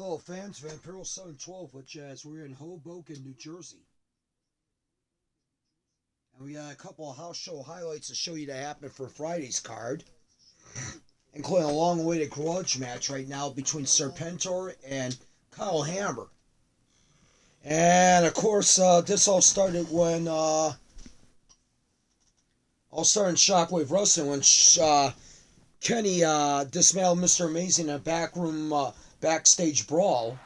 Hello, fans. Vampiro 712, which is we're in Hoboken, New Jersey. And we got a couple of house show highlights to show you that happened for Friday's card, including a long-awaited Grudge match right now between Serpentor and Kyle Hammer. And, of course, this all started when, all started in Shockwave Wrestling when Kenny dismantled Mr. Amazing in a backstage brawl,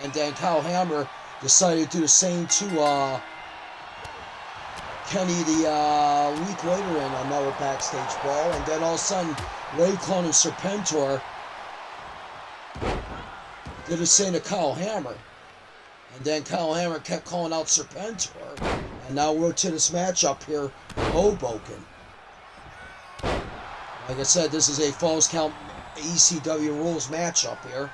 and then Kyle Hammer decided to do the same to Kenny the week later in another backstage brawl, and then all of a sudden Ray Clone and Serpentor did the same to Kyle Hammer, and then Kyle Hammer kept calling out Serpentor, and now we're to this matchup here in Hoboken. Like I said, this is a Falls Count ECW rules matchup here.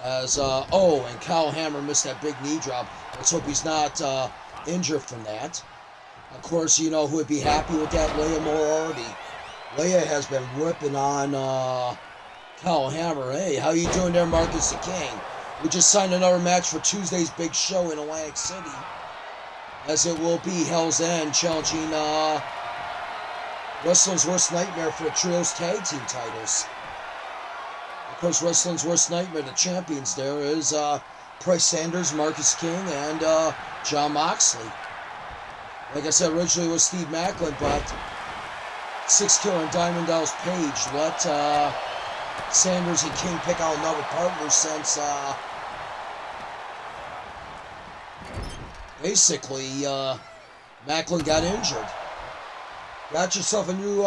As, and Kyle Hammer missed that big knee drop. Let's hope he's not injured from that. Of course, you know who would be happy with that? Leia Moriarty. Leia has been ripping on Kyle Hammer. Hey, how you doing there, Marcus the King? We just signed another match for Tuesday's big show in Atlantic City, as it will be Hell's End challenging Wrestling's Worst Nightmare for the Trios Tag Team titles. Of course, Wrestling's Worst Nightmare, the champions there is Price Sanders, Marcus King, and John Moxley. Like I said, originally it was Steve Macklin, but Six Killer and Diamond Dallas Page let Sanders and King pick out another partner since basically Macklin got injured. Got yourself a new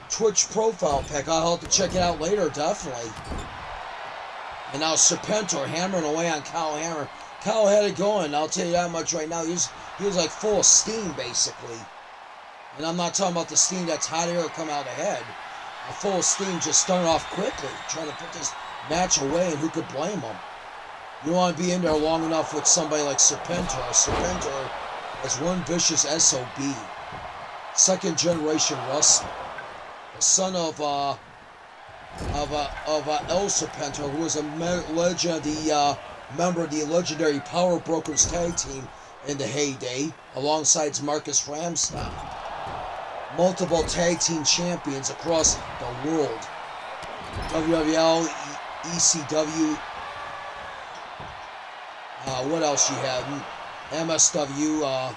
Twitch profile pic. I'll have to check it out later, definitely. And now Serpentor hammering away on Kyle Hammer. Kyle had it going, I'll tell you that much right now. He was like full of steam, basically. And I'm not talking about the steam that's hot air come out of the head. A full of steam just starting off quickly, trying to put this match away, and who could blame him? You don't want to be in there long enough with somebody like Serpentor. Serpentor is one vicious SOB. Second generation wrestler. The son of El Serpentor, who was a legend, the member of the legendary Power Brokers tag team in the heyday, alongside Marcus Ramstein. Multiple tag team champions across the world. WWL, ECW, what else you have? MSW,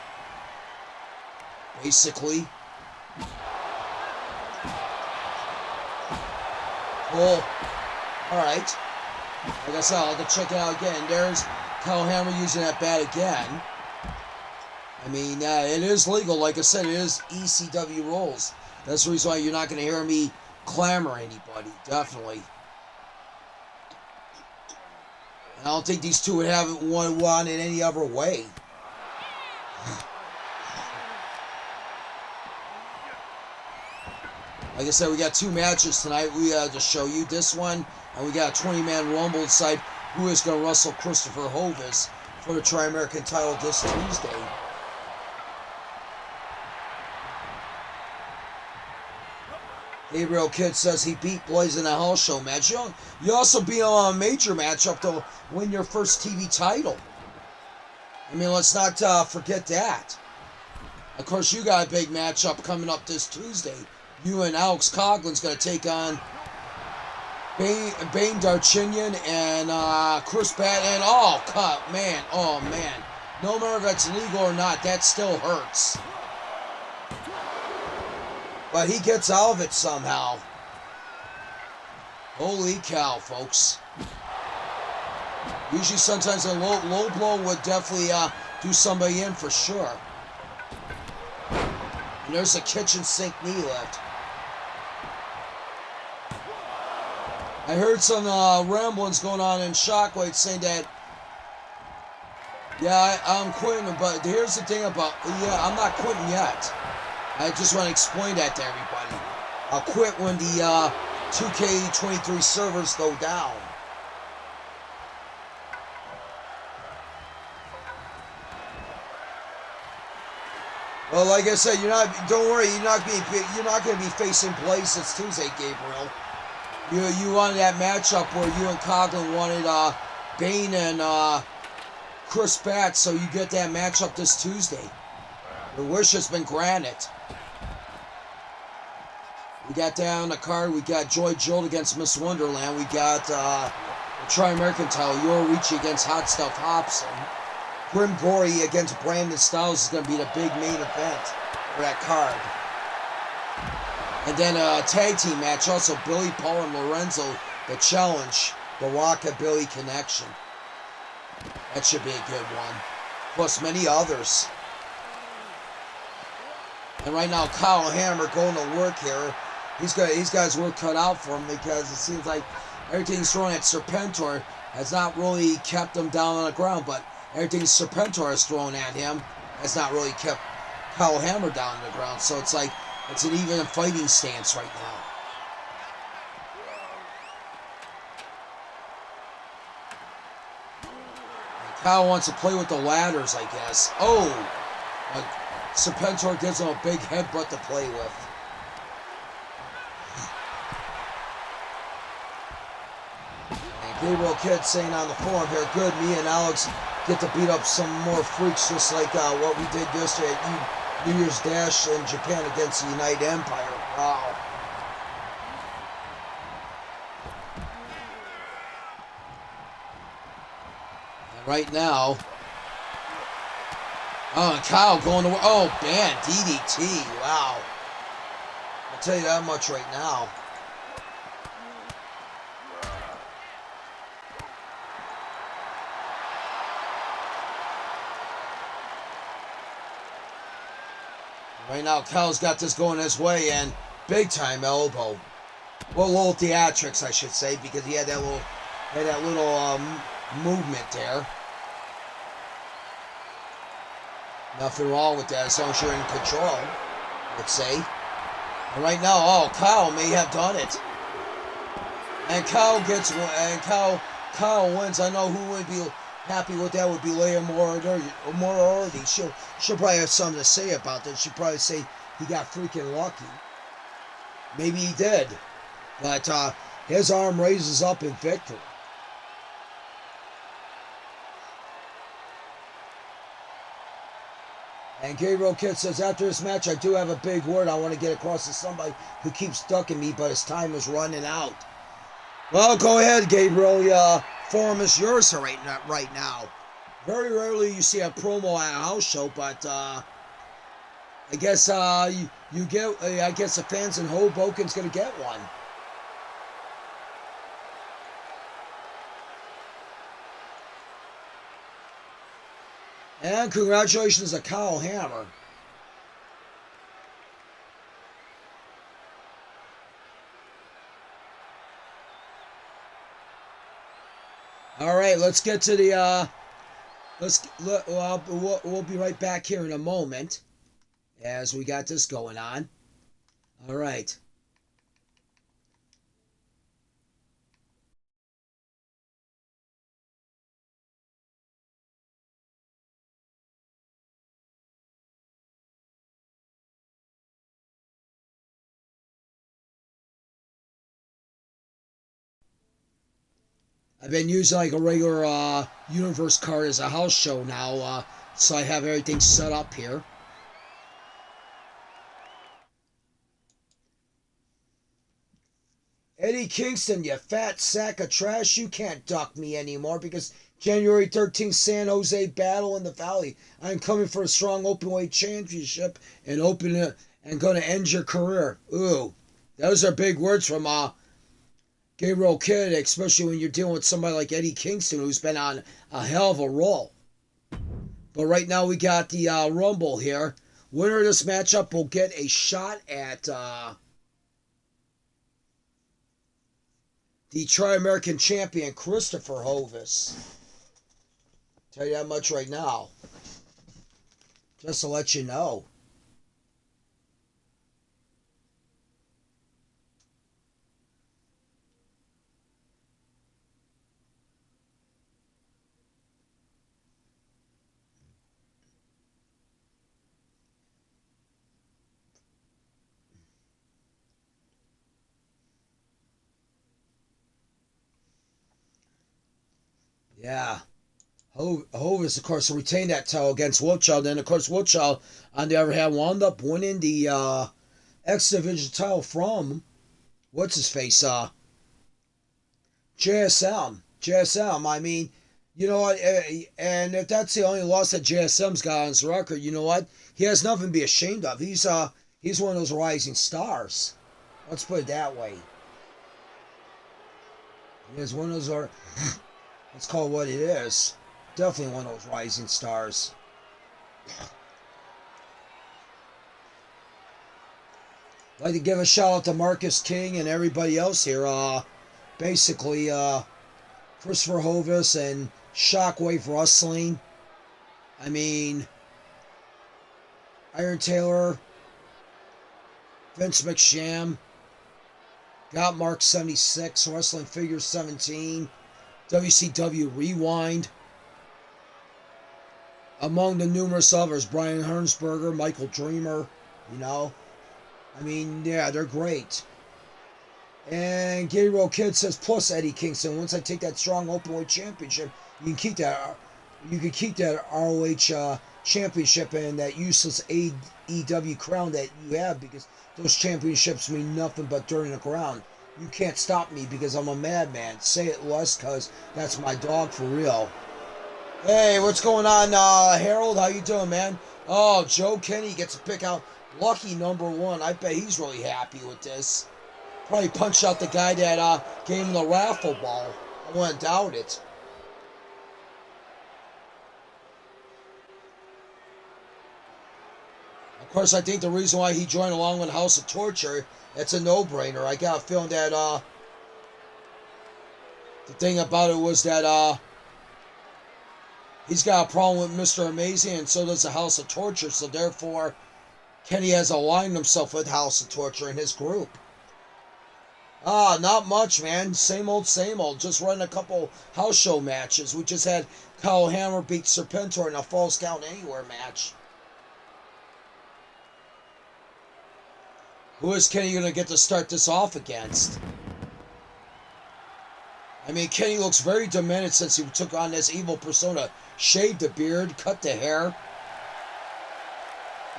basically. Cool. Alright. Like I said, I'll have to check it out again. There's Kyle Hammer using that bat again. I mean, it is legal. Like I said, it is ECW rules. That's the reason why you're not going to hear me clamor anybody. Definitely. And I don't think these two would have it one in any other way. Like I said, we got two matches tonight. We to show you this one, and we got a 20-man Rumble to decide who is going to wrestle Christopher Hovis for the Tri-American title this Tuesday. Gabriel Kidd says he beat Blaze in a house show match. You also beat him on a major matchup to win your first TV title. I mean, let's not forget that. Of course, you got a big matchup coming up this Tuesday. You and Alex Coughlin's going to take on Bane Darchinian and Chris Batten. And oh man. No matter if that's legal or not, that still hurts. But he gets out of it somehow. Holy cow, folks. Usually sometimes a low blow would definitely do somebody in for sure. And there's a kitchen sink knee lift. I heard some ramblings going on in Shockwave saying that, yeah, I'm quitting, but here's the thing about, I'm not quitting yet. I just want to explain that to everybody. I'll quit when the 2K23 servers go down. Well, like I said, don't worry, you're not going to be facing Blaze this Tuesday, Gabriel. You wanted that matchup where you and Coughlin wanted Bane and Chris Batts, so you get that matchup this Tuesday. Your wish has been granted. We got down on the card. We got Joy Jill against Miss Wonderland. We got the Tri-American title, Yoruichi against Hot Stuff Hobson. Grim Gory against Brandon Styles is going to be the big main event for that card. And then a tag team match, also Billy Paul and Lorenzo, the challenge, the Rockabilly Connection. That should be a good one. Plus many others. And right now, Kyle Hammer going to work here. He's got his work cut out for him because it seems like everything's thrown at Serpentor has not really kept him down on the ground, but everything Serpentor has thrown at him has not really kept Kyle Hammer down on the ground. So it's like it's an even fighting stance right now. And Kyle wants to play with the ladders, I guess. Oh! But Serpentor gives him a big headbutt to play with. And Gabriel Kidd saying on the forum here, good, me and Alex get to beat up some more freaks just like what we did yesterday at New Year's Dash in Japan against the United Empire. Wow. And right now, oh, and Kyle going to work. Oh, man, DDT. Wow. I'll tell you that much right now. Right now, Kyle's got this going his way, and big time elbow. Well, little theatrics, I should say, because he had that little movement there. Nothing wrong with that, as long as you're in control, let's say. And right now, oh, Kyle may have done it. And Kyle wins. I know who would be happy with that would be Leia Moriarty. She'll probably have something to say about that. She'll probably say he got freaking lucky. Maybe he did. But his arm raises up in victory. And Gabriel Kidd says, after this match, I do have a big word I want to get across to somebody who keeps ducking me, but his time is running out. Well, go ahead, Gabriel. Forum is yours right now. Very rarely you see a promo at a house show, but I guess you get. I guess the fans in Hoboken's gonna get one. And congratulations to Kyle Hammer. All right, let's get to the. We'll be right back here in a moment, as we got this going on. All right. I've been using like a regular Universe card as a house show now, so I have everything set up here. Eddie Kingston, you fat sack of trash, you can't duck me anymore because January 13th, San Jose Battle in the Valley. I'm coming for a strong openweight championship and going to end your career. Ooh, those are big words from Gabriel Kidd, especially when you're dealing with somebody like Eddie Kingston, who's been on a hell of a roll. But right now we got the Rumble here. Winner of this matchup will get a shot at the Tri-American Champion, Christopher Hovis. Tell you that much right now. Just to let you know. Yeah. Hovis, of course, retained that title against Wilchild. Then, of course, Wilchild, on the other hand, wound up winning the X Division title from, what's his face, JSM. JSM, I mean, you know what, and if that's the only loss that JSM's got on his record, you know what? He has nothing to be ashamed of. He's one of those rising stars. Let's put it that way. He is one of those, let's call it what it is. Definitely one of those rising stars. I'd like to give a shout out to Marcus King and everybody else here. Basically, Christopher Hovis and Shockwave Wrestling. I mean, Iron Taylor, Vince McSham, Got Mark 76, Wrestling Figure 17, WCW Rewind. Among the numerous others, Brian Hernsberger, Michael Dreamer, you know. I mean, yeah, they're great. And Gabriel Kidd says, plus Eddie Kingston, once I take that strong openweight championship, you can keep that. You can keep that ROH championship and that useless AEW crown that you have, because those championships mean nothing but dirt in the ground. You can't stop me because I'm a madman. Say it less, cause that's my dog for real. Hey, what's going on, Harold? How you doing, man? Oh, Joe Kenny gets to pick out lucky number 1. I bet he's really happy with this. Probably punched out the guy that gave him the raffle ball. I wouldn't doubt it. Of course, I think the reason why he joined along with House of Torture, it's a no-brainer. I got a feeling that the thing about it was that he's got a problem with Mr. Amazing, and so does the House of Torture. So therefore, Kenny has aligned himself with House of Torture in his group. Not much, man. Same old, same old. Just running a couple house show matches. We just had Kyle Hammer beat Serpentor in a Falls Count Anywhere match. Who is Kenny going to get to start this off against? I mean, Kenny looks very demented since he took on this evil persona. Shaved the beard, cut the hair.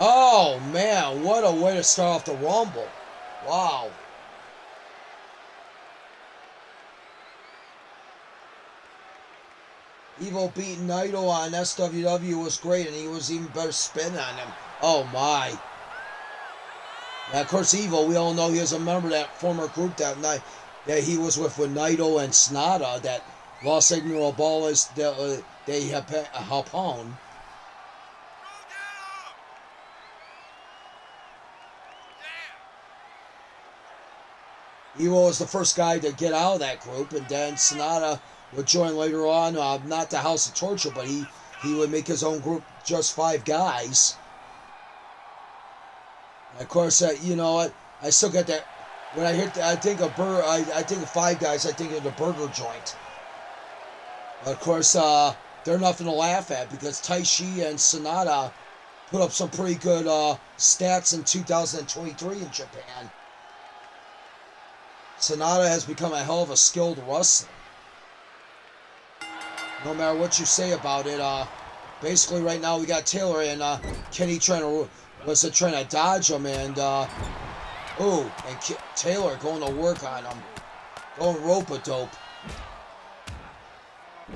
Oh, man, what a way to start off the Rumble. Wow. Evil beating Naito on SWW was great, and he was even better spin on him. Oh, my. Now, of course, Evil, we all know he was a member of that former group that night that he was with Naito and Sonata, that Los Ignorables de Japón. Evil was the first guy to get out of that group, and then Sonata would join later on, not the House of Torture, but he would make his own group, just 5 guys. Of course, you know what? I still get that. When I hear, I think of 5 guys. I think of the burger joint. But of course, they're nothing to laugh at, because Taishi and Sonata put up some pretty good stats in 2023 in Japan. Sonata has become a hell of a skilled wrestler. No matter what you say about it, basically right now we got Taylor and Kenny trying to dodge him, and Taylor going to work on him, going rope-a-dope.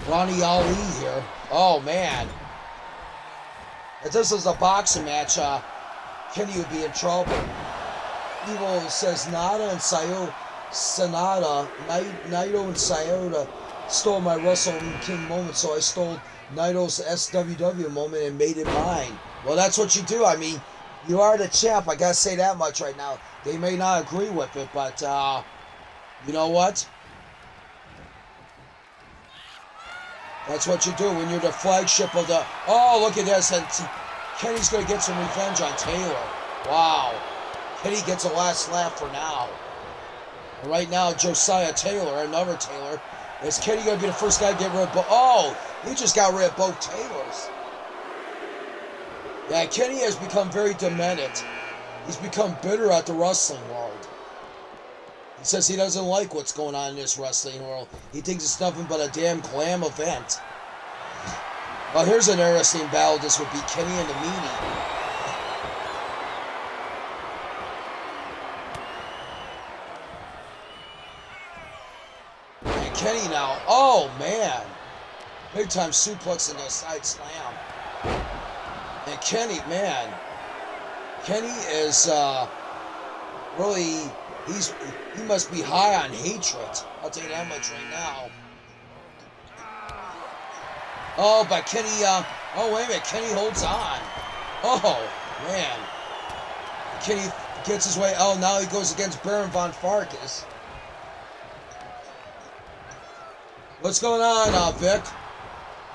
Ronnie Ali here. Oh man, if this was a boxing match, Kenny would be in trouble. Evil says Naito and Sayota stole my Wrestling King moment, so I stole Naito's SWW moment and made it mine. Well, that's what you do. I mean, you are the champ. I gotta say that much right now. They may not agree with it, but you know what? That's what you do when you're the flagship of the... Oh, look at this. And Kenny's going to get some revenge on Taylor. Wow. Kenny gets a last laugh for now. And right now, Josiah Taylor, another Taylor, is Kenny going to be the first guy to get rid of both? Oh, he just got rid of both Taylors. Yeah, Kenny has become very demented. He's become bitter at the wrestling world. He says he doesn't like what's going on in this wrestling world. He thinks it's nothing but a damn glam event. Well, here's an interesting battle. This would be Kenny and the Meanie. And Kenny now. Oh, man. Big time suplex into a side slam. And Kenny, man. Kenny is really... He must be high on hatred. I'll tell you that much right now. Oh, but Kenny, oh, wait a minute. Kenny holds on. Oh, man. Kenny gets his way. Oh, now he goes against Baron Von Farkas. What's going on, Vic?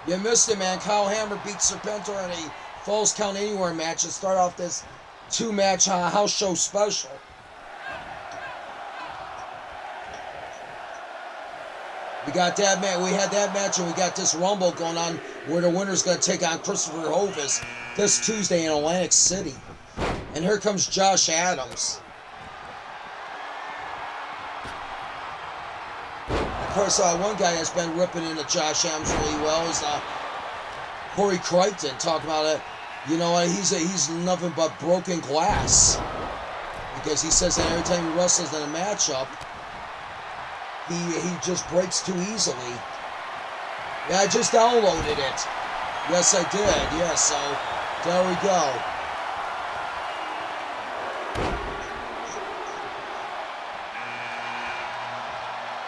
You missed it, man. Kyle Hammer beats Serpentor in a Falls Count Anywhere match to start off this 2-match house show special. We got that match. We had that match, and we got this Rumble going on where the winner's going to take on Christopher Hovis this Tuesday in Atlantic City. And here comes Josh Adams. Of course, one guy that's been ripping into Josh Adams really well is Corey Crichton, talking about it. You know what? He's nothing but broken glass, because he says that every time he wrestles in a matchup, he just breaks too easily. Yeah, I just downloaded it. Yes, I did. Yes, so there we go.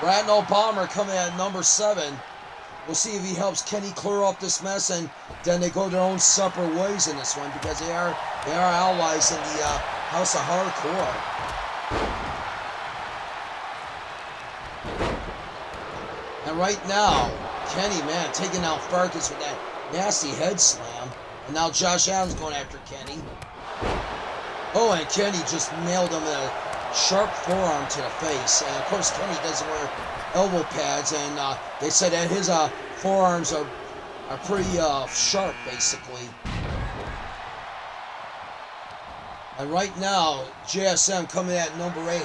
Bratton Palmer coming at number 7. We'll see if he helps Kenny clear up this mess, and then they go their own separate ways in this one, because they are allies in the House of Hardcore. And right now, Kenny, man, taking out Farkas with that nasty head slam. And now Josh Adams going after Kenny. Oh, and Kenny just nailed him with a sharp forearm to the face. And of course, Kenny doesn't wear elbow pads, and they said that his forearms are pretty sharp, basically. And right now, JSM coming at number 8.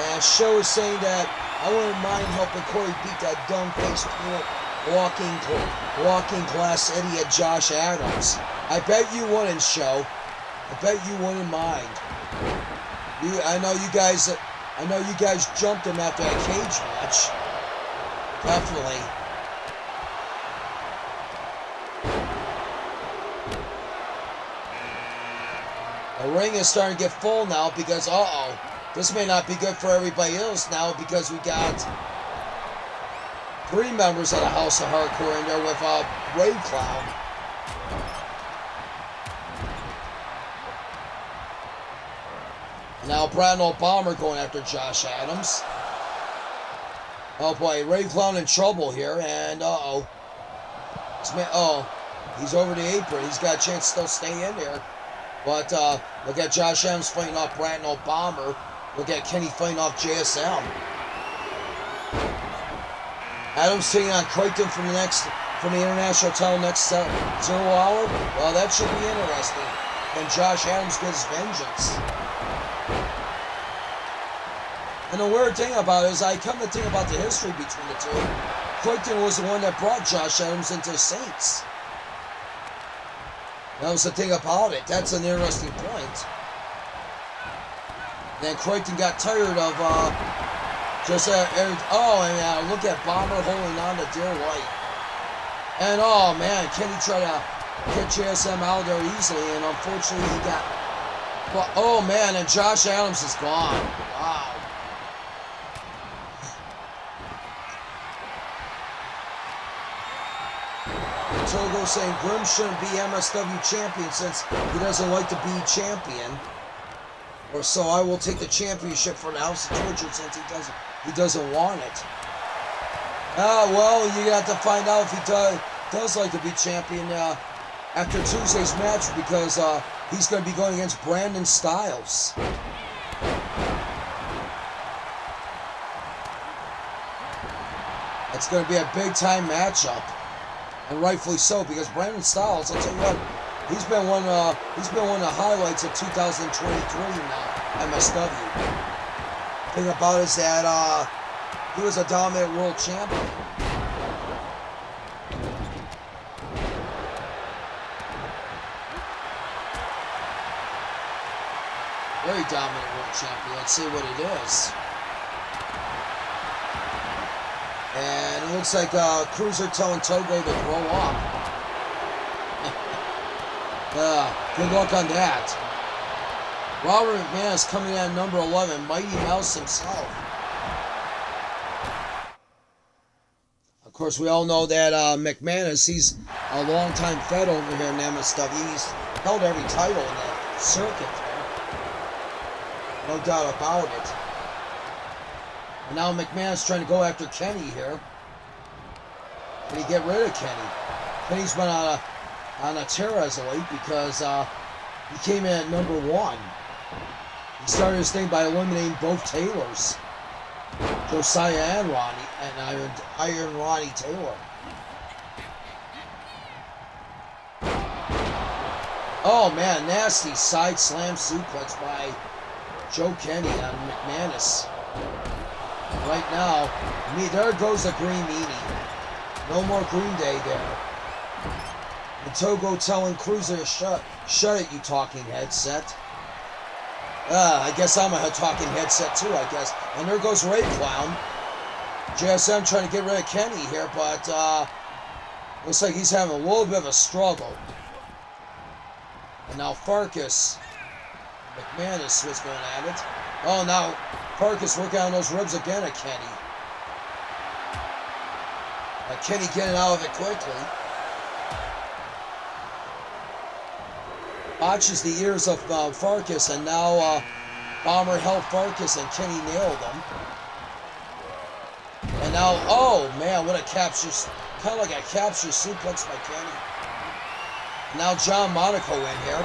And Show is saying that I wouldn't mind helping Corey beat that dumb-faced walking glass idiot Josh Adams. I bet you wouldn't, Show. I bet you wouldn't mind. I know you guys jumped him after that cage match. Definitely. The ring is starting to get full now because, this may not be good for everybody else now, because we got 3 members of the House of Hardcore in there with Rave Clown. Now Bratton Palmer going after Josh Adams. Oh boy, Rave Clown in trouble here, and he's over the apron. He's got a chance to still stay in there. But look at Josh Adams fighting off Bratton Palmer. Look at Kenny fighting off JSM. Adams taking on Crichton from the international title next 0 hour. Well, that should be interesting. And Josh Adams gets vengeance. And the weird thing about it is, I come to think about the history between the two. Crichton was the one that brought Josh Adams into Saints. That was the thing about it. That's an interesting point. Then Crichton got tired of and look at Bomber holding on to dear life. And oh man, Kenny tried to get JSM out of there easily, and unfortunately he got. Oh man, and Josh Adams is gone. Wow. Togo saying Grim shouldn't be MSW champion since he doesn't like to be champion. Or so I will take the championship for the House of Torture since he doesn't want it. Well, you have to find out if he does like to be champion after Tuesday's match, because he's going to be going against Brandon Styles. It's going to be a big time matchup. And rightfully so, because Brandon Styles, I'll tell you what, He's been one of the highlights of 2023 now, MSW. The thing about it is that he was a dominant world champion. Very dominant world champion. Let's see what it is. And it looks like Cruiser telling Togo to grow up. Good luck on that. Robert McManus coming in at number 11, Mighty Mouse himself. Of course, we all know that McManus, he's a longtime Fed over here in MSW. He's held every title in the circuit there. No doubt about it. And now McMahon's trying to go after Kenny here. Can he get rid of Kenny? Kenny's been on a tear as of late because he came in at number 1. He started his thing by eliminating both Taylors, Josiah and Ronnie, and Iron Ronnie Taylor. Oh man, nasty side slam suplex by Joe Kenny on McManus. Right now, there goes the green meanie. No more Green Day there. And Togo telling Cruiser to shut it, you talking headset. I guess I'm a talking headset too, I guess. And there goes Ray Clown. JSM trying to get rid of Kenny here, but looks like he's having a little bit of a struggle. And now Farkas, McManus was going at it. Oh, now Farkas working on those ribs again at Kenny. Kenny getting out of it quickly. Botches the ears of Farkas, and now Bomber held Farkas and Kenny nailed him. And now, oh man, what a capture, kind of like a capture suplex by Kenny. And now John Monaco in here.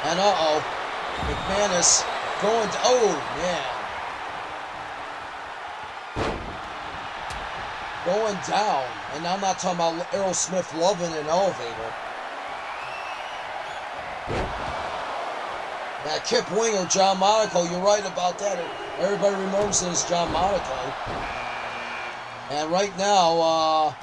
And McManus going to, oh man. Going down, and I'm not talking about Aerosmith loving an elevator. That Kip Winger, John Monaco, you're right about that. Everybody remembers it as John Monaco. And right now,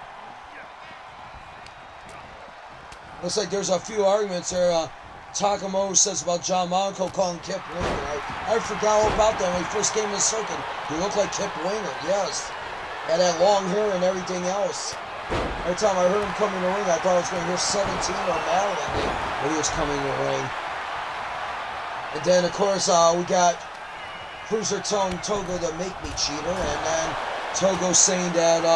looks like there's a few arguments there. Takamoto says about John Monaco calling Kip Winger. I forgot all about that when he first came to the circuit. He looked like Kip Winger, yes. Had that long hair and everything else. Every time I heard him come in the ring, I thought I was going to hear 17 or Madeline when he was coming in the ring. And then, of course, we got Cruiser telling Togo to make me cheater, and then Togo saying that,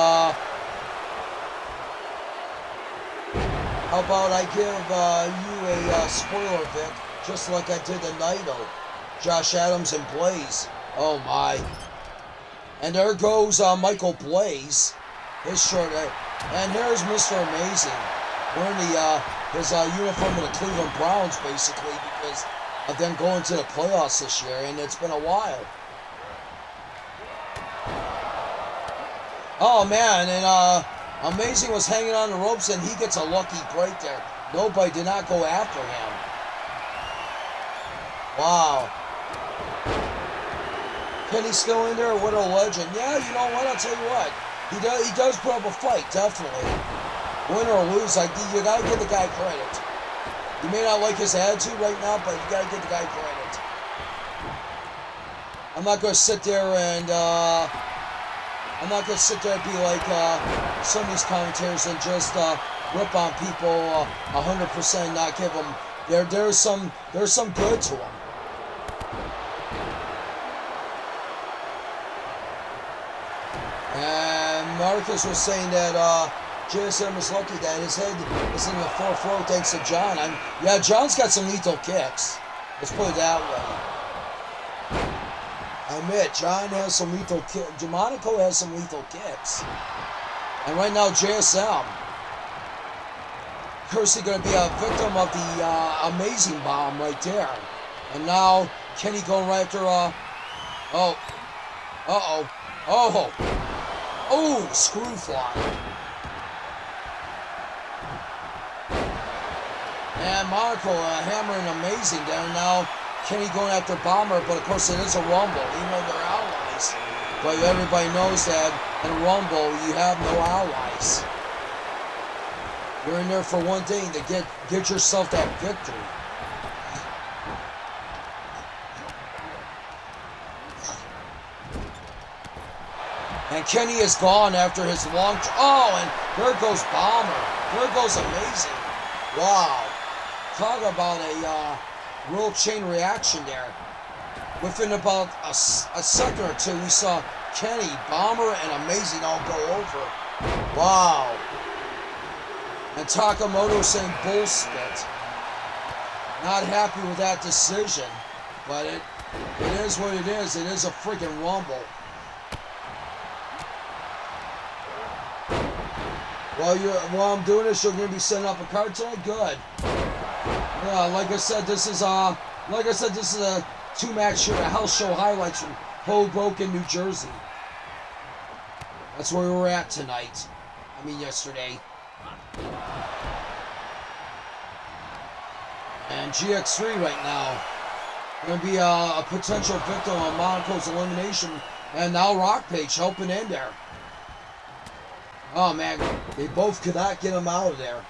how about I give you a spoiler, Vic, just like I did to Naito, Josh Adams and Blaze. Oh my. And there goes Michael Blaze, his short hair. And here's Mr. Amazing, wearing his uniform of the Cleveland Browns, basically, because of them going to the playoffs this year, and it's been a while. Oh man, and Amazing was hanging on the ropes, and he gets a lucky break there. Nobody did not go after him. Wow. Kenny's still in there? What a legend. Yeah, you know what? I'll tell you what. He does put up a fight, definitely. Win or lose, you gotta give the guy credit. You may not like his attitude right now, but you gotta give the guy credit. I'm not gonna sit there and be like some of these commentators and just rip on people 100% and not give them. There's some good to them. And Marcus was saying that JSM is lucky that his head is in the fourth row thanks to John. Yeah, John's got some lethal kicks. Let's put it that way. I admit, John has some lethal kicks. Monaco has some lethal kicks. And right now, JSM, Kersey going to be a victim of the amazing bomb right there. And now, Kenny going right after, Oh, screw fly. And Monaco hammering amazing down now. Kenny going after Bomber, but of course it is a Rumble, even though they're allies. But everybody knows that in a Rumble you have no allies. You're in there for one thing, to get yourself that victory. And Kenny is gone after his long... Oh, and there goes Bomber. There goes Amazing. Wow. Talk about a real chain reaction there. Within about a second or two, we saw Kenny, Bomber, and Amazing all go over. Wow. And Takamoto saying bullshit. Not happy with that decision. But it is what it is. It is a freaking Rumble. While I'm doing this, you're going to be setting up a card tonight? Good. Yeah, like I said, this is a 2-match show, a house show highlights from Hoboken, New Jersey. That's where we were at tonight. I mean, yesterday. And GX3 right now. Going to be a potential victim of Monaco's elimination. And now Rock Page helping in there. Oh man, they both could not get him out of there.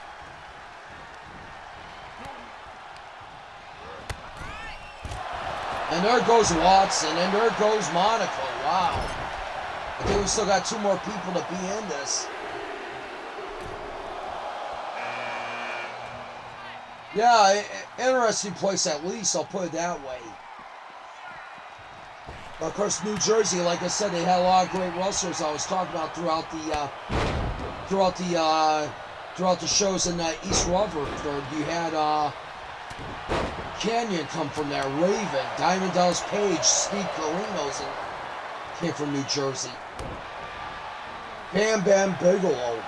And there goes Watson, and there goes Monaco. Wow. I think we still got 2 more people to be in this. Yeah, interesting place at least, I'll put it that way. Of course, New Jersey, like I said, they had a lot of great wrestlers I was talking about throughout the shows in East Rutherford. You had Canyon come from there, Raven, Diamond Dallas Page, Steve Carinos, and came from New Jersey. Bam Bam Bigelow.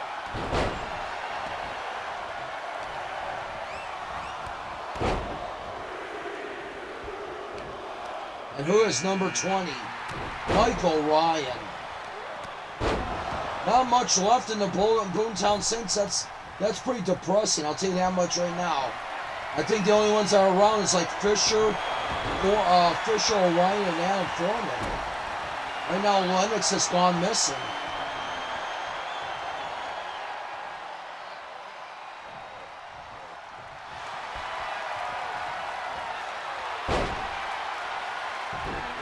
And who is number 20? Michael Ryan. Not much left in the Boomtown Saints. That's pretty depressing. I'll tell you that much right now. I think the only ones that are around is like Fisher, Orion, and Adam Foreman. Right now, Lennox has gone missing.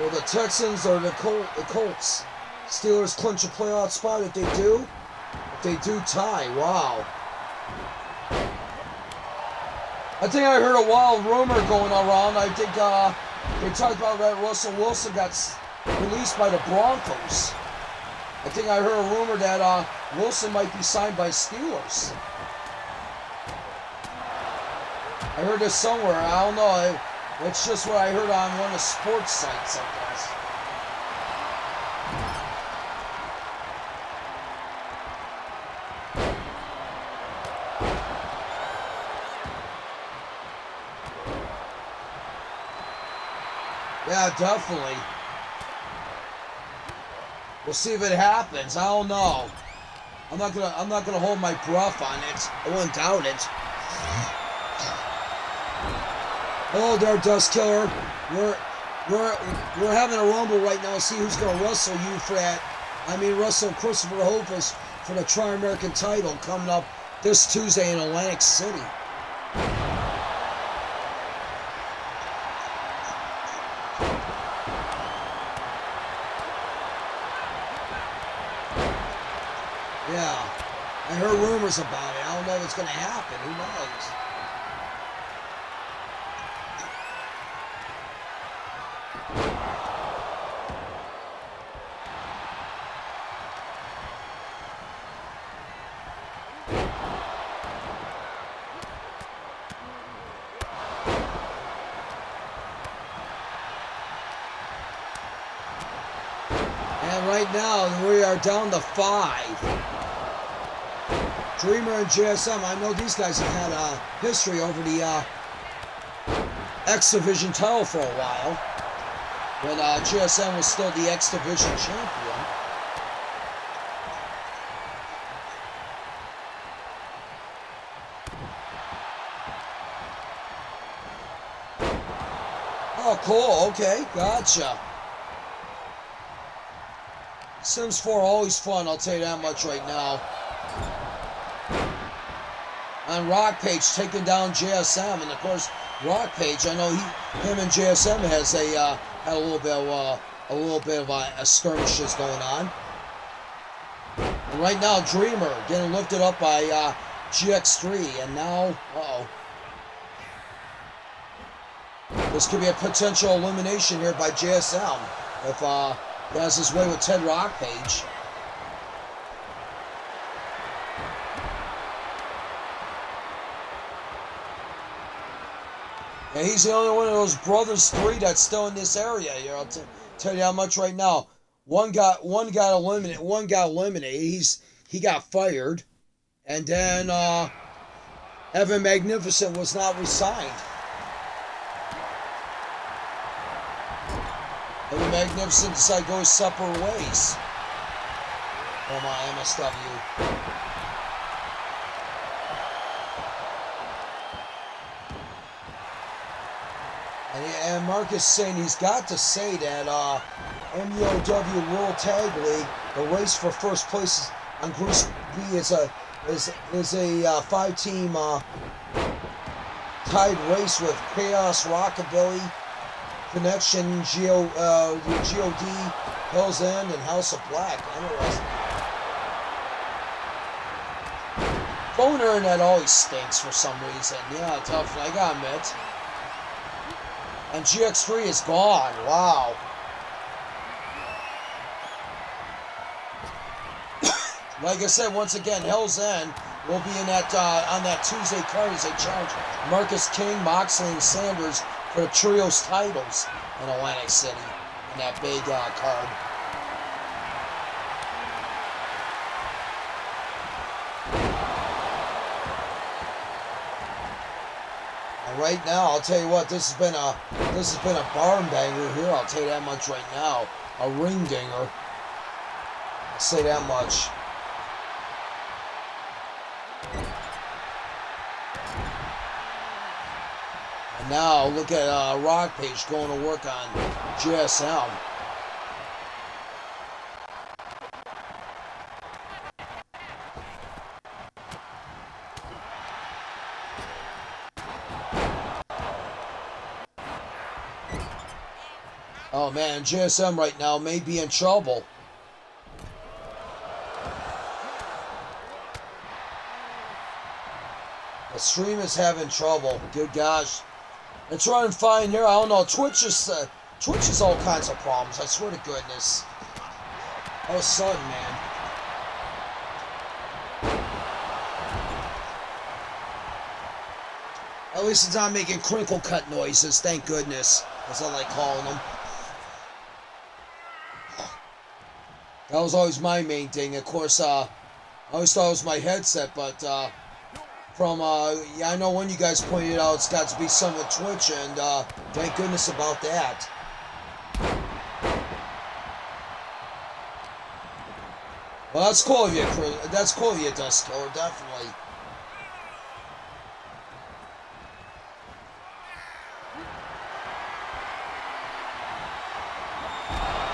Well, the Texans or the Colts. Steelers clinch a playoff spot if they do. If they do, tie. Wow. I think I heard a wild rumor going around. I think they talked about that Russell Wilson got released by the Broncos. I think I heard a rumor that Wilson might be signed by Steelers. I heard this somewhere. I don't know. It's just what I heard on one of the sports sites, I guess. Yeah, definitely. We'll see if it happens. I don't know. I'm not gonna hold my breath on it. I wouldn't doubt it. Hello there, Dust Killer. We're having a rumble right now to see who's gonna wrestle you for that. I mean, wrestle Christopher Hopus for the Tri-American title coming up this Tuesday in Atlantic City. Yeah, I heard rumors about it. I don't know if it's going to happen. Who knows? And right now, we are down to 5. Dreamer and JSM, I know these guys have had a history over the X Division title for a while, when JSM was still the X Division champion. Oh, cool. Okay, gotcha. Sims 4 always fun, I'll tell you that much right now. On Rock Page taking down JSM, and of course Rock Page, I know him and JSM has had a little bit of a skirmishes going on. And right now Dreamer getting lifted up by GX3, and now this could be a potential elimination here by JSM if he has his way with Ted Rock Page. And he's the only one of those brothers 3 that's still in this area here. I'll tell you how much right now. One got eliminated. He got fired, and then Evan Magnificent was not re-signed. Evan Magnificent decided to go his separate ways from MSW. And Marcus saying he's got to say that MUOW World Tag League, the race for first place on Group B is a 5-team tied race with Chaos, Rockabilly, Connection, GOD, Hell's End, and House of Black. Interesting. Phone internet always stinks for some reason. Yeah, definitely. I gotta admit. And GX3 is gone. Wow. Like I said, once again, Hell's End will be in that on that Tuesday card as they challenge Marcus King, Moxley, and Sanders for the Trios titles in Atlantic City in that big card. And right now, I'll tell you what, this has been a barn banger here. I'll tell you that much right now. A ring dinger. I'll say that much. And now look at Rock Page going to work on JSM. Oh man, JSM right now may be in trouble. The stream is having trouble. Good gosh. It's running fine here. I don't know. Twitch is all kinds of problems. I swear to goodness. All of a sudden, man. At least it's not making crinkle cut noises. Thank goodness. That's what I like calling them. That was always my main thing. Of course, I always thought it was my headset, but I know one of you guys pointed out it's got to be some with Twitch, and thank goodness about that. Well, that's cool of you, that's cool of you, Dust Killer, definitely.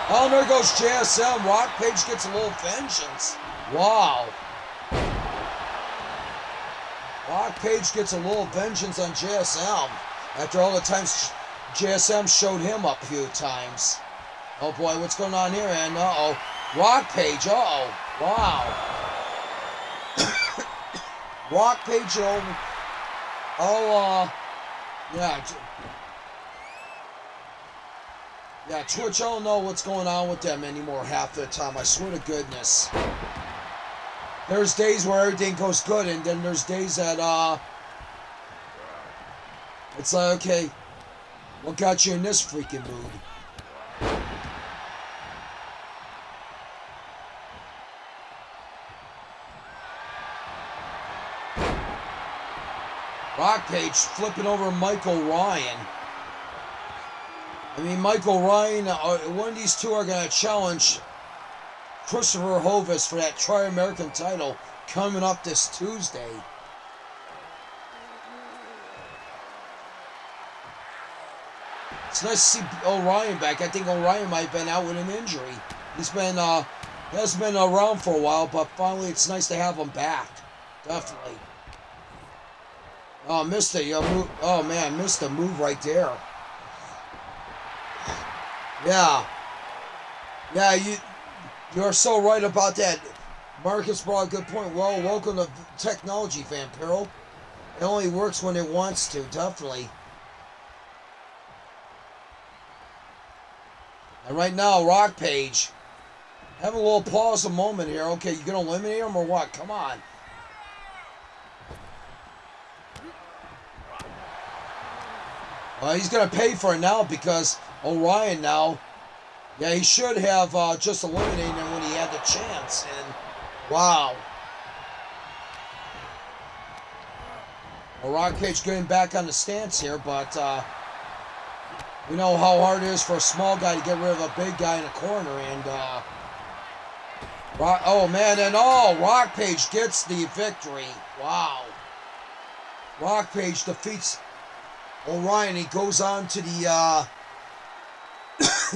Oh, there goes JSM. Rock Page gets a little vengeance. Wow. Rock Page gets a little vengeance on JSM after all the times JSM showed him up a few times. Oh boy, what's going on here? And Rock Page. Wow. Rock Page. Yeah, Twitch, I don't know what's going on with them anymore half the time. I swear to goodness. There's days where everything goes good, and then there's days that, it's like, okay, what got you in this freaking mood? Rock Page flipping over Michael Ryan. I mean, Michael Ryan, one of these two are going to challenge Christopher Hovis for that Tri-American title coming up this Tuesday. It's nice to see Orion back. I think Orion might have been out with an injury. He's been hasn't been around for a while, but finally it's nice to have him back. Definitely. Oh, missed a move. Oh man, missed a move right there. Yeah, yeah. You're so right about that. Marcus brought a good point. Well, welcome to technology, Vampiro. It only works when it wants to. Definitely. And right now, Rock Page. Have a little pause a moment here. Okay, you gonna eliminate him or what? Come on. Well, he's gonna pay for it now because Orion now. Yeah, he should have just eliminated him when he had the chance. And wow. Well, Rock Page getting back on the stance here, but we know how hard it is for a small guy to get rid of a big guy in a corner. And oh man, and Rock Page gets the victory. Wow. Rock Page defeats Orion. He goes on to the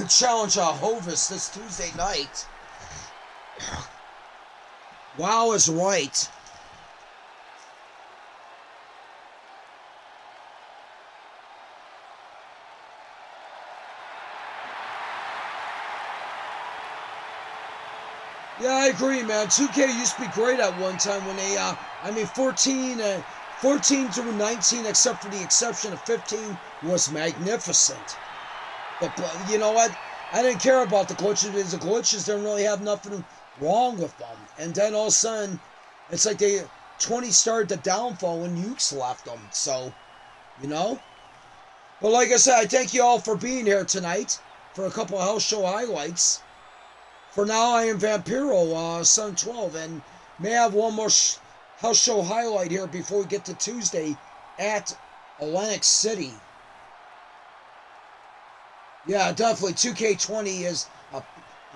challenge Hovis this Tuesday night. Wow is right. Yeah, I agree, man. 2K used to be great at one time when they, 14 through 19, except for the exception of 15, was magnificent. But you know what? I didn't care about the glitches because the glitches didn't really have nothing wrong with them. And then all of a sudden, it's like 20 started the downfall when Ukes left them. So, you know? But like I said, I thank you all for being here tonight for a couple of house show highlights. For now, I am Vampiro, Sun 12, and may have one more house show highlight here before we get to Tuesday at Atlantic City. Yeah, definitely. 2K20 is a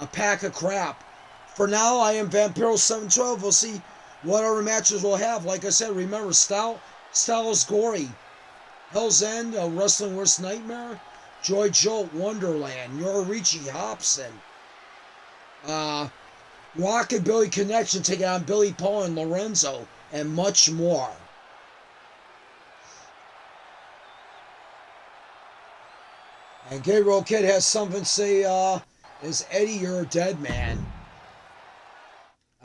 pack of crap. For now, I am Vampiro 712. We'll see what other matches we'll have. Like I said, remember, Styles Gory, Hell's End, Wrestling Worst Nightmare, Joy Jolt, Wonderland, Yororichi Hobson, Rockabilly Connection taking on Billy Paul and Lorenzo, and much more. And Gabriel Kid has something to say, is Eddie, you're a dead man.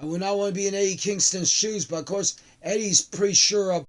I would not want to be in Eddie Kingston's shoes, but of course, Eddie's pretty sure of